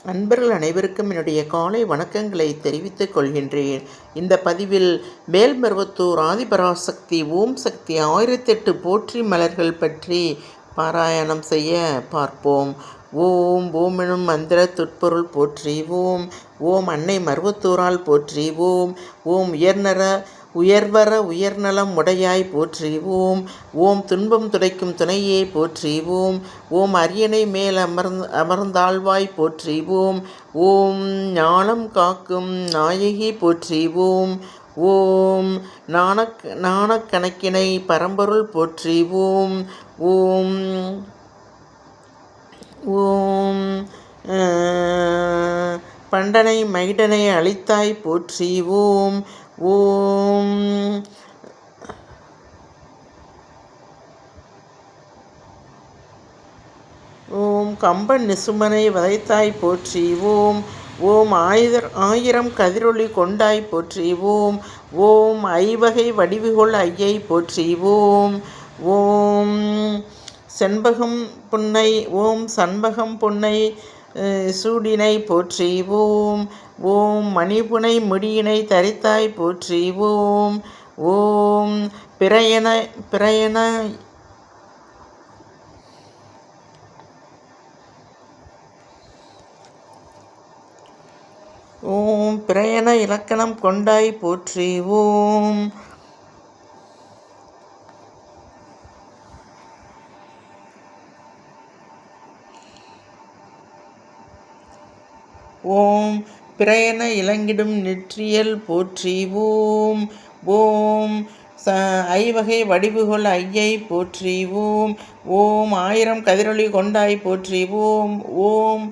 அன்பர்கள் அனைவருக்கும் என்னுடைய காலை வணக்கங்களை தெரிவித்துக் கொள்கின்றேன். இந்த பதிவில் மேல்மருவத்தூர் ஆதிபராசக்தி ஓம் சக்தி 1008 போற்றி மலர்கள் பற்றி பாராயணம் செய்ய பார்ப்போம். ஓம் ஓம் எனும் மந்திர துட்பொருள் போற்றி. ஓம் ஓம் அன்னை மருவத்தூரால் போற்றி. ஓம் ஓம் உயர்வர உயர்நலம் உடையாய் போற்றி. ஓம் ஓம் துன்பம் துடைக்கும் துணையே போற்றி. ஓம் ஓம் அரியணை மேல் அமர்ந்தாழ்வாய் போற்றி. ஓம் ஓம் ஞானம் காக்கும் நாயகி போற்றி. ஓம் ஓம் நாணக்கணக்கினை பரம்பொருள் போற்றி. ஓம் ஓம் ஓம் பண்டனை மைடனை அளித்தாய் போற்றி. ஓம் ஓம் ஓம் கம்பன் நிசுமனை வதைத்தாய் போற்றி. ஓம் ஓம் ஆயிரம் கதிரொளி கொண்டாய் போற்றி. ஓம் ஓம் ஐவகை வடிவுகொள் ஐயை போற்றி. ஓம் ஓம் செண்பகம் புன்னை ஓம் சண்பகம் புன்னை சூடினை போற்றி. ஓம் ஓம் மணிபுனை முடியினை தரித்தாய் போற்றி. ஓம் ஓம் பிரயண ஓம் பிரயண இலக்கணம் கொண்டாய் போற்றி. ஓம் ஓம் பிரயண இலங்கிடும் நெற்றியல் போற்றி. ஓம் ஓம் ஐவகை வடிவுகொள் ஐயை போற்றி. ஓம் ஓம் ஆயிரம் கதிரொளி கொண்டாய் போற்றி. ஓம் ஓம்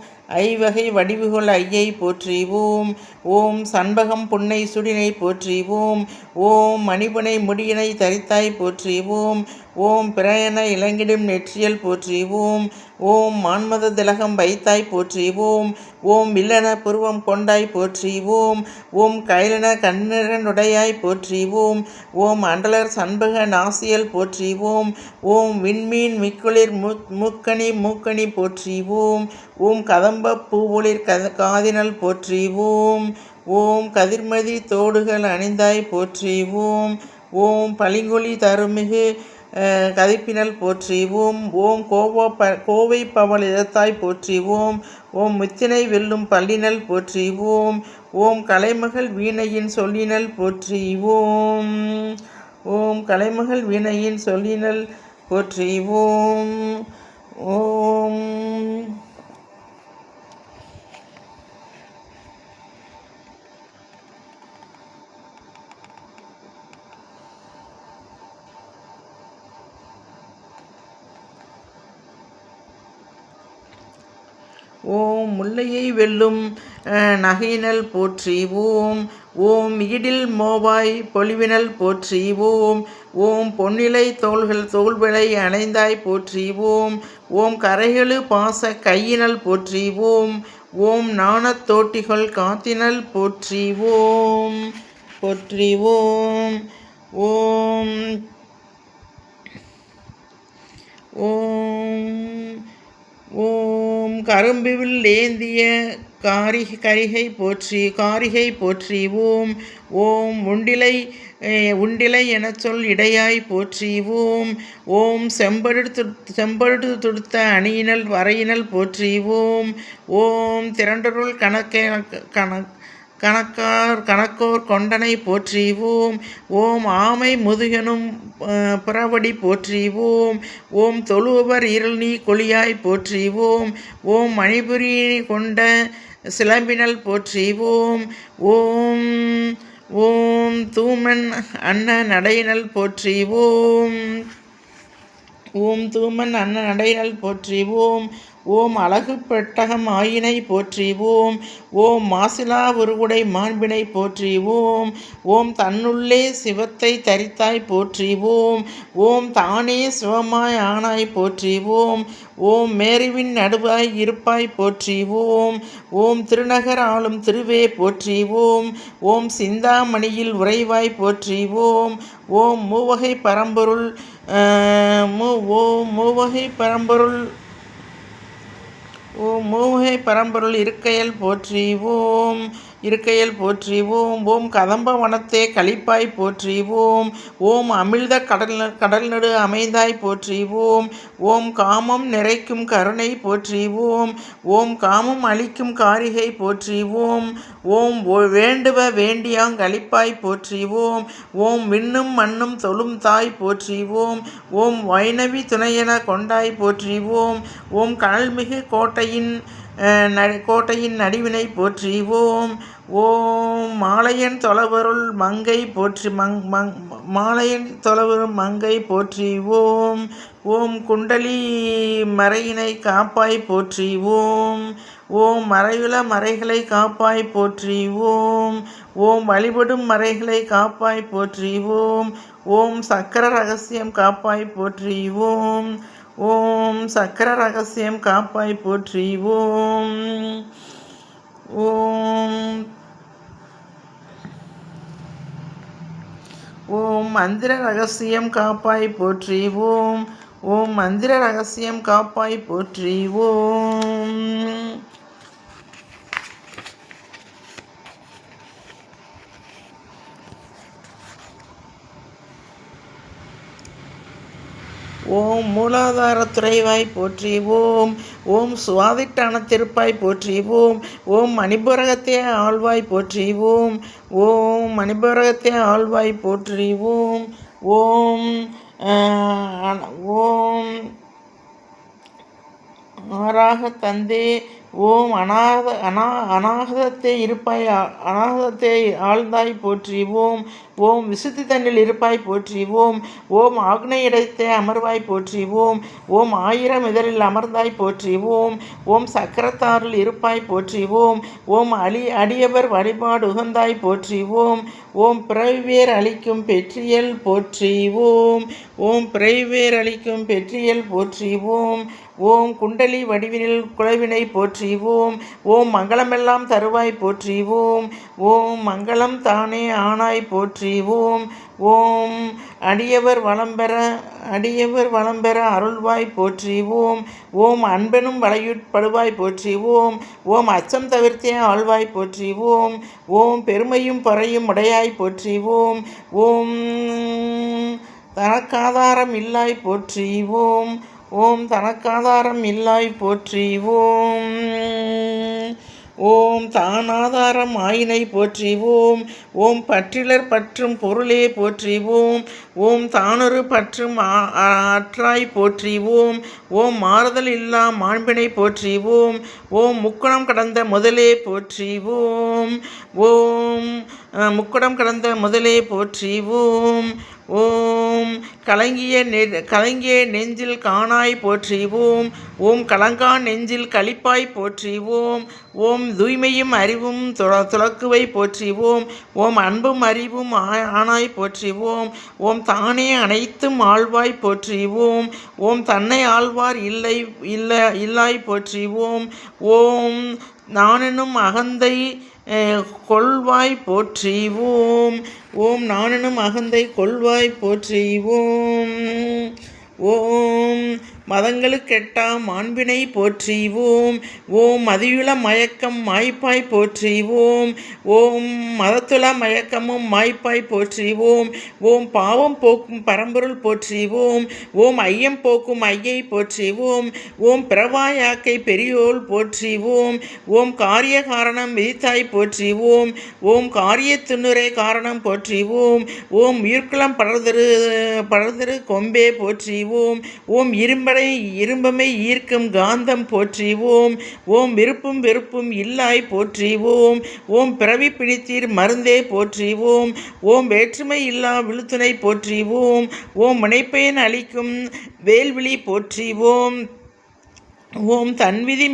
ஐவகை வடிவுகொள் ஐயை போற்றி. ஓம் ஓம் சண்பகம் புன்னை சுடினை போற்றி. ஓம் ஓம் மணிபுனை முடியினை தரித்தாய் போற்றி. ஓம் ஓம் பிரயண இலங்கிடும் நெற்றியல் போற்றி. ஓம் ஓம் மான்மத திலகம் வைத்தாய் போற்றி. ஓம் ஓம் வில்லன புருவம் கொண்டாய் போற்றி. ஓம் ஓம் கைலன கண்ணிரனுடையாய் போற்றி. ஓம் ஓம் அண்டலர் சண்பக நாசியல் போற்றி. ஓம் ஓம் விண்மீன் மிக்குளிர் மூக்கணி போற்றி. ஓம் ஓம் கதம்ப பூவொளிர் காதினல் போற்றி. ஓம் ஓம் கதிர்மதி தோடுகள் அணிந்தாய் போற்றி. ஓம் ஓம் பளிங்கொலி தருமிகு கதிப்பினல் போற்றி. ஓம் ஓம் கோவை பவல் இடத்தாய் போற்றி. ஓம் ஓம் முத்தினை வெல்லும் பள்ளினல் போற்றி. ஓம் ஓம் கலைமகள் வீணையின் சொல்லினல் போற்றி. ஓம் ஓம் கலைமகள் வீணையின் சொல்லினல் போற்றி. ஓம் ஓம் ஓம் முல்லையை வெல்லும் நகையினல் போற்றி. ஓம் ஓம் ஈடில் மோவாய் பொலிவினல் போற்றி. ஓம் ஓம் பொன்னிலை தோள்விளை அணைந்தாய் போற்றி. ஓம் ஓம் கரைகளு பாச கையினல் போற்றி. ஓம் ஓம் நாணத் தோட்டிகள் காத்தினல் போற்றி. ஓம் போற்றி. ஓம் ஓம் ஓம் ஓம் கரும்பிவில் ஏந்திய காரிகை போற்றி. ஓம் ஓம் உண்டிலை எனச் சொல் இடையாய் போற்றி. ஓம் ஓம் செம்படு துடுத்த அணியினல் வரையினல் போற்றி. ஓம் ஓம் திரண்டருள் கணக்கோர் கொண்டனை போற்றி. ஓம் ஓம் ஆமை முதுகெனும் புறவடி போற்றி. ஓம் ஓம் தொழுவர் இருள் நீ கொளியாய் போற்றி. ஓம் ஓம் மணிபுரி கொண்ட சிலம்பினல் போற்றி. ஓம் ஓம் ஓம் தூமன் அன்ன நடையினல் போற்றி. ஓம் ஓம் தூமன் அன்ன நடையினல் போற்றி. ஓம் ஓம் அழகு பெட்டகம் ஆயினை போற்றி. ஓம் ஓம் மாசிலா உருவுடை மாண்பினை போற்றி. ஓம் ஓம் தன்னுள்ளே சிவத்தை தரித்தாய் போற்றி. ஓம் ஓம் தானே சிவமாய் ஆனாய் போற்றி. ஓம் ஓம் மேருவின் நடுவாய் இருப்பாய் போற்றி. ஓம் ஓம் திருநகர் ஆளும் திருவே போற்றி. ஓம் ஓம் சிந்தாமணியில் உறைவாய் போற்றி. ஓம் ஓம் மூவகை பரம்பொருள் மூவகை பரம்பொருள் ஓம் மூவகை பரம்பொருள் இருக்கையல் போற்றி ஓம் இருக்கையல் போற்றி ஓம் ஓம் கதம்ப வனத்தே களிப்பாய் போற்றி ஓம் ஓம் அமிழ்த கடல் நடு அமைந்தாய் போற்றி ஓம் ஓம் காமம் நிறைக்கும் கருணை போற்றி ஓம் ஓம் காமம் அளிக்கும் காரிகை போற்றி ஓம் ஓம் வேண்டுவ வேண்டியாங் களிப்பாய் போற்றி ஓம் ஓம் விண்ணும் மண்ணும் தொழும் தாய் போற்றி ஓம் ஓம் வைணவி துணையென கொண்டாய் போற்றி ஓம் ஓம் கனல்மிகு கோட்டையின் நடுவினை போற்றி ஓம் ஓம் மாலையன் தொலைவருள் மங்கை போற்றி மாலையன் தொலைவருள் மங்கை போற்றி ஓம் ஓம் குண்டலி மறையினை காப்பாய் போற்றி ஓம் ஓம் மறையுள மறைகளை காப்பாய் போற்றி ஓம் ஓம் வழிபடும் மறைகளை காப்பாய் போற்றி ஓம் ஓம் சக்கர ரகசியம் காப்பாய் போற்றி ஓம் ஓம் சக்கர ரகசியம் காப்பாய் போற்றி ஓம் ஓம் ஓம் மந்திர ரகசியம் காப்பாய் போற்றி ஓம் ஓம் மந்திர ரகசியம் காப்பாய் போற்றி ஓம் ஓம் மூலாதார துறைவாய் போற்றி ஓம் ஓம் சுவாதிட்டான திருப்பாய் போற்றி ஓம் ஓம் மணிபுரகத்தே ஆழ்வாய் போற்றி ஓம் ஓம் மணிபுரகத்தே ஆழ்வாய் போற்றி ஓம் ஓம் ஓம் ஆறாக தந்தே ஓம் அநாகதத்தை இருப்பாய் அநாகதத்தை ஆழ்ந்தாய் போற்றி ஓம் ஓம் விசுத்தி தன்னில் இருப்பாய் போற்றி ஓம் ஓம் ஆக்னை இடத்தை அமர்வாய் போற்றி ஓம் ஓம் ஆயிரம் இதழில் அமர்ந்தாய் போற்றி ஓம் ஓம் சக்கரத்தாரில் இருப்பாய் போற்றி ஓம் ஓம் அடியவர் வழிபாடு உகந்தாய் போற்றி ஓம் ஓம் பிறவிவேர் அளிக்கும் பெற்றியல் போற்றி ஓம் ஓம் பிறவிவேர் அளிக்கும் பெற்றியல் போற்றி ஓம் ஓம் குண்டலி வடிவினில் குழவினை போற்றி ஓம் ஓம் மங்களமெல்லாம் தருவாய் போற்றி ஓம் ஓம் மங்களம் தானே ஆனாய் போற்றி ஓம் ஓம் அடியவர் வளம் பெற அருள்வாய் போற்றி ஓம் ஓம் அன்பெனும் வளையுட்படுவாய் போற்றி ஓம் ஓம் அச்சம் தவிர்த்தே ஆழ்வாய் போற்றி ஓம் ஓம் பெருமையும் பறையும் உடையாய் போற்றி ஓம் ஓம் தனக்காதாரம் இல்லாய் போற்றி ஓம் ஓம் தனக்காதாரம் இல்லாய் போற்றி ஓம் ஓம் தானாதாரம் ஆயினை போற்றி ஓம் ஓம் பற்றிலர் பற்றும் பொருளே போற்றி ஓம் ஓம் தானொரு பற்றும் அற்றாய் போற்றி ஓம் ஓம் மாறுதல் இல்லா மாண்பினை போற்றி ஓம் ஓம் முக்குணம் கடந்த முதலே போற்றி ஓம் ஓம் முக்குடம் கடந்த முதலே போற்றி ஓம் ஓம் கலங்கிய நெஞ்சில் காணாய் போற்றி ஓம் ஓம் கலங்கா நெஞ்சில் களிப்பாய் போற்றி ஓம் ஓம் தூய்மையும் அறிவும் துலக்குவை போற்றி ஓம் ஓம் அன்பும் அறிவும் ஆனாய் போற்றி ஓம் ஓம் தானே அனைத்தும் ஆழ்வாய் போற்றி ஓம் ஓம் தன்னை ஆழ்வார் இல்லாய் போற்றி ஓம் ஓம் நானெனும் அகந்தை கொள்வாய் போற்றி ஓம் ஓம் நானெனும் அகந்தை கொள்வாய் போற்றி ஓம் ஓம் மதங்களுக்கெட்டா மாண்பினை போற்றி ஓம் ஓம் மதியுள மயக்கம் மாய்ப்பாய் போற்றி ஓம் ஓம் மதத்துள மயக்கமும் மாய்ப்பாய் போற்றி ஓம் ஓம் பாவம் போக்கும் பரம்பொருள் போற்றி ஓம் ஓம் ஐயம் போக்கும் ஐயை போற்றி ஓம் ஓம் பிரவாயாக்கை பெரியோள் போற்றி ஓம் ஓம் காரிய காரணம் விதித்தாய் போற்றி ஓம் ஓம் காரிய துண்ணுரை காரணம் போற்றி ஓம் ஓம் உயிர்க்குளம் படர்திரு கொம்பே போற்றி ஓம் ஓம் இரும்பமை ஈர்க்கும் காந்தம் போற்றி ஓம் ஓம் விருப்பும் வெறுப்பும் இல்லாய் போற்றி ஓம் ஓம் பிறவி பிடித்தீர் மருந்தே போற்றி ஓம் ஓம் வேற்றுமை இல்லா விழுத்துணை போற்றி ஓம் ஓம் முனைப்பயன் அளிக்கும் வேல்விழி போற்றி ஓம் ஓம் தன்விதி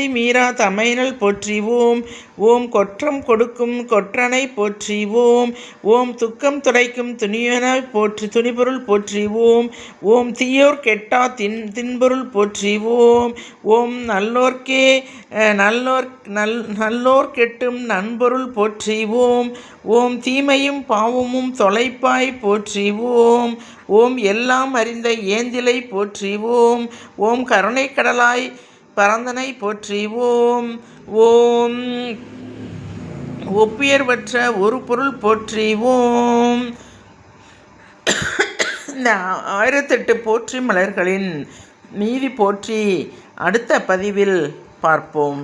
மீறா தமையினல் போற்றி ஓம் ஓம் கொற்றம் கொடுக்கும் கொற்றனை போற்றி ஓம் ஓம் துக்கம் துடைக்கும் துணிபொருள் போற்றி ஓம் ஓம் தீயோர் கெட்டா தின்பொருள் போற்றி ஓம் ஓம் நல்லோர் கெட்டும் நண்பொருள் போற்றி ஓம் ஓம் தீமையும் பாவமும் தொலைப்பாய் போற்றி ஓம் ஓம் எல்லாம் அறிந்த ஏந்திலை போற்றி ஓம். ஓம் கருணை கடலாய் பரந்தனை போற்றி ஓம். ஓம் ஒப்புயர்வற்ற ஒரு பொருள் போற்றி ஓம். இந்த 1008 போற்றி மலர்களின் மீதி போற்றி அடுத்த பதிவில் பார்ப்போம்.